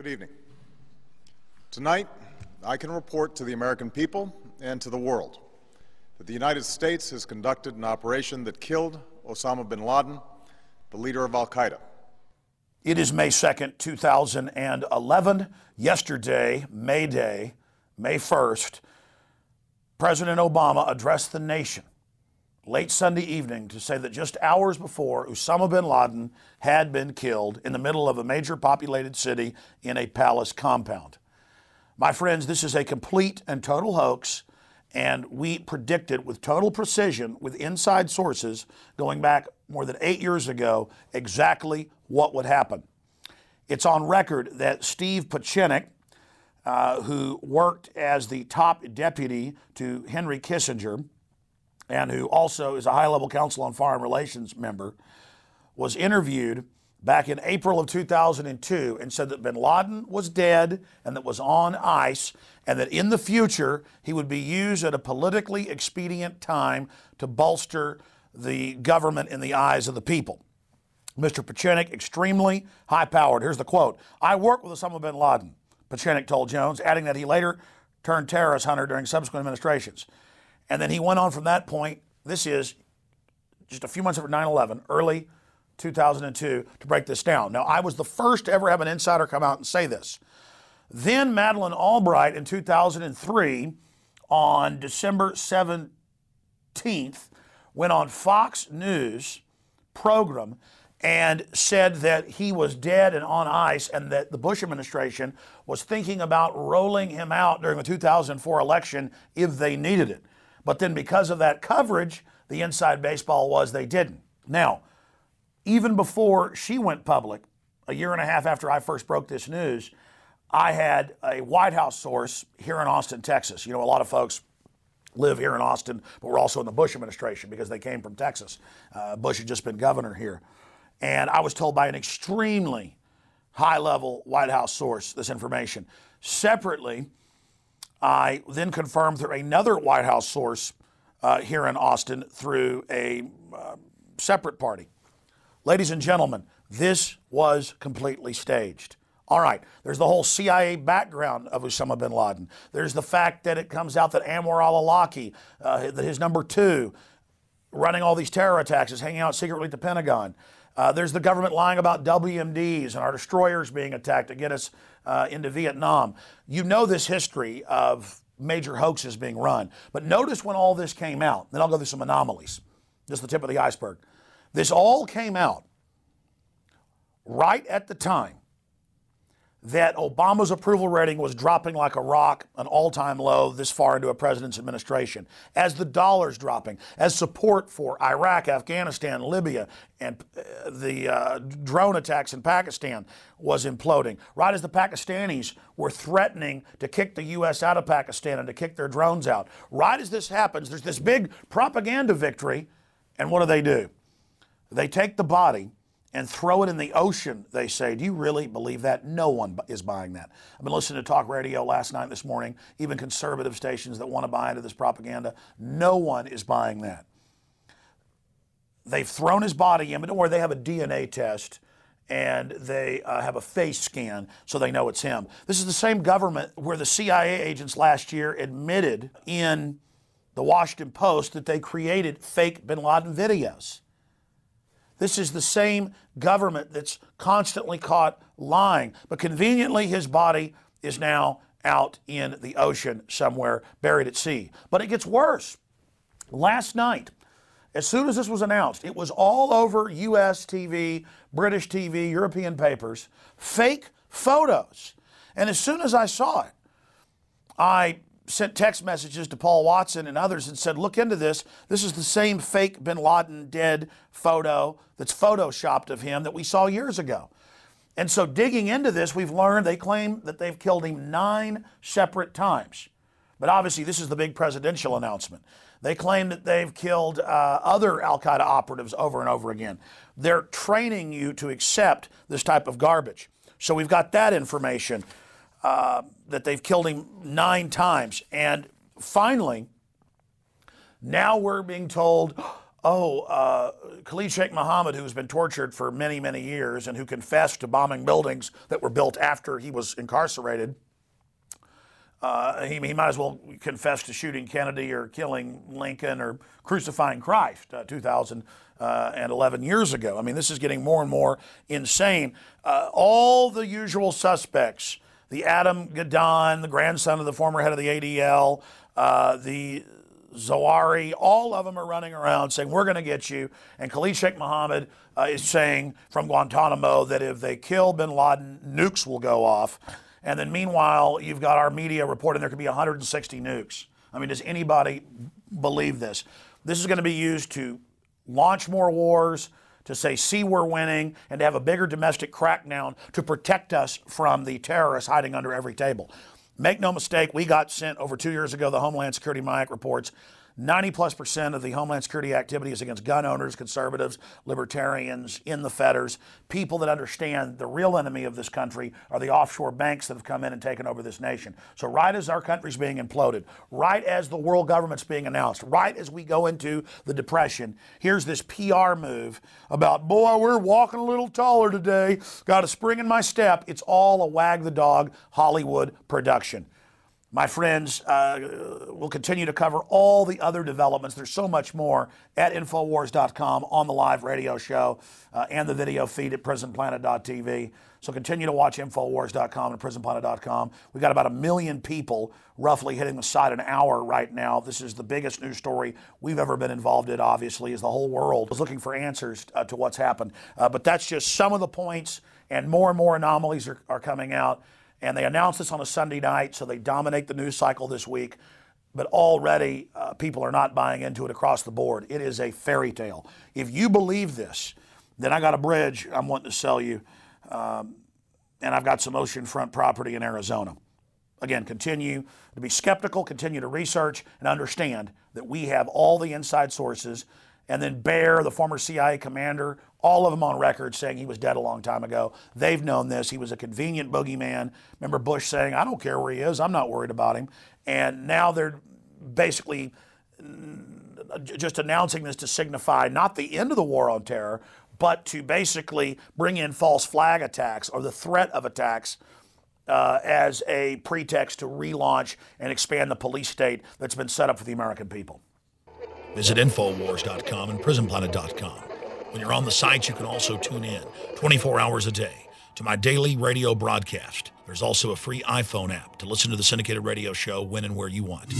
Good evening. Tonight, I can report to the American people and to the world that the United States has conducted an operation that killed Osama bin Laden, the leader of al-Qaeda. It is May 2nd, 2011. Yesterday, May Day, May 1st, President Obama addressed the nation late Sunday evening to say that just hours before, Osama bin Laden had been killed in the middle of a major populated city in a palace compound. My friends, this is a complete and total hoax, and we predicted with total precision, with inside sources, going back more than 8 years ago, exactly what would happen. It's on record that Steve Pieczenik, who worked as the top deputy to Henry Kissinger, and who also is a high-level Council on Foreign Relations member, was interviewed back in April of 2002 and said that bin Laden was dead and that was on ice, and that in the future he would be used at a politically expedient time to bolster the government in the eyes of the people. Mr. Pieczenik, extremely high-powered. Here's the quote. "I worked with Osama bin Laden," Pieczenik told Jones, adding that he later turned terrorist hunter during subsequent administrations. And then he went on from that point, this is just a few months after 9/11, early 2002, to break this down. Now, I was the first to ever have an insider come out and say this. Then Madeleine Albright in 2003, on December 17th, went on Fox News program and said that he was dead and on ice, and that the Bush administration was thinking about rolling him out during the 2004 election if they needed it. But then because of that coverage, the inside baseball was they didn't. Now, even before she went public, a year and a half after I first broke this news, I had a White House source here in Austin, Texas. You know, a lot of folks live here in Austin, but we're also in the Bush administration because they came from Texas. Bush had just been governor here. And I was told by an extremely high-level White House source this information. Separately, I then confirmed through another White House source here in Austin through a separate party. Ladies and gentlemen, this was completely staged. All right, there's the whole CIA background of Osama bin Laden. There's the fact that it comes out that Anwar al-Awlaki, that his number two, running all these terror attacks, is hanging out secretly at the Pentagon. There's the government lying about WMDs and our destroyers being attacked to get us into Vietnam. You know this history of major hoaxes being run. But notice when all this came out, then I'll go through some anomalies, just the tip of the iceberg. This all came out right at the time that Obama's approval rating was dropping like a rock, an all-time low this far into a president's administration, as the dollar's dropping, as support for Iraq, Afghanistan, Libya, and the drone attacks in Pakistan was imploding, right as the Pakistanis were threatening to kick the U.S. out of Pakistan and to kick their drones out. Right as this happens, there's this big propaganda victory, and what do? They take the body and throw it in the ocean, they say. Do you really believe that? No one is buying that. I've been listening to talk radio last night, this morning, even conservative stations that want to buy into this propaganda. No one is buying that. They've thrown his body in, but don't worry, they have a DNA test and they have a face scan so they know it's him. This is the same government where the CIA agents last year admitted in the Washington Post that they created fake bin Laden videos. This is the same government that's constantly caught lying. But conveniently, his body is now out in the ocean somewhere, buried at sea. But it gets worse. Last night, as soon as this was announced, it was all over U.S. TV, British TV, European papers, fake photos. And as soon as I saw it, I sent text messages to Paul Watson and others and said, look into this. This is the same fake bin Laden dead photo that's photoshopped of him that we saw years ago. And so digging into this, we've learned they claim that they've killed him 9 separate times. But obviously this is the big presidential announcement. They claim that they've killed other al-Qaeda operatives over and over again. They're training you to accept this type of garbage. So we've got that information. That they've killed him 9 times. And finally, now we're being told, Khalid Sheikh Mohammed, who's been tortured for many, many years and who confessed to bombing buildings that were built after he was incarcerated, he might as well confess to shooting Kennedy or killing Lincoln or crucifying Christ 2011 years ago. I mean, this is getting more and more insane. All the usual suspects, the Adam Gadon, the grandson of the former head of the ADL, the Zawahiri, all of them are running around saying, we're going to get you. And Khalid Sheikh Mohammed is saying from Guantanamo that if they kill bin Laden, nukes will go off. And then meanwhile, you've got our media reporting there could be 160 nukes. I mean, does anybody believe this? This is going to be used to launch more wars, to say, see, we're winning, and to have a bigger domestic crackdown to protect us from the terrorists hiding under every table. Make no mistake, we got sent over 2 years ago, the Homeland Security MIAC reports, 90+% of the Homeland Security activity is against gun owners, conservatives, libertarians, in the fetters, people that understand the real enemy of this country are the offshore banks that have come in and taken over this nation. So right as our country's being imploded, right as the world government's being announced, right as we go into the Depression, here's this PR move about, boy, we're walking a little taller today, got a spring in my step. It's all a wag the dog Hollywood production. My friends, we'll continue to cover all the other developments. There's so much more at Infowars.com, on the live radio show, and the video feed at PrisonPlanet.tv. So continue to watch Infowars.com and PrisonPlanet.com. We've got about 1 million people roughly hitting the site an hour right now. This is the biggest news story we've ever been involved in, obviously, as the whole world is looking for answers to what's happened. But that's just some of the points, and more anomalies are coming out. And they announced this on a Sunday night, so they dominate the news cycle this week. But already people are not buying into it across the board. It is a fairy tale. If you believe this, then I got a bridge I'm wanting to sell you. And I've got some oceanfront property in Arizona. Again, continue to be skeptical, continue to research, and understand that we have all the inside sources. And then Bear, the former CIA commander, all of them on record saying he was dead a long time ago. They've known this. He was a convenient boogeyman. Remember Bush saying, I don't care where he is. I'm not worried about him. And now they're basically just announcing this to signify not the end of the war on terror, but to basically bring in false flag attacks or the threat of attacks as a pretext to relaunch and expand the police state that's been set up for the American people. Visit Infowars.com and PrisonPlanet.com. When you're on the site, you can also tune in 24 hours a day to my daily radio broadcast. There's also a free iPhone app to listen to the syndicated radio show when and where you want.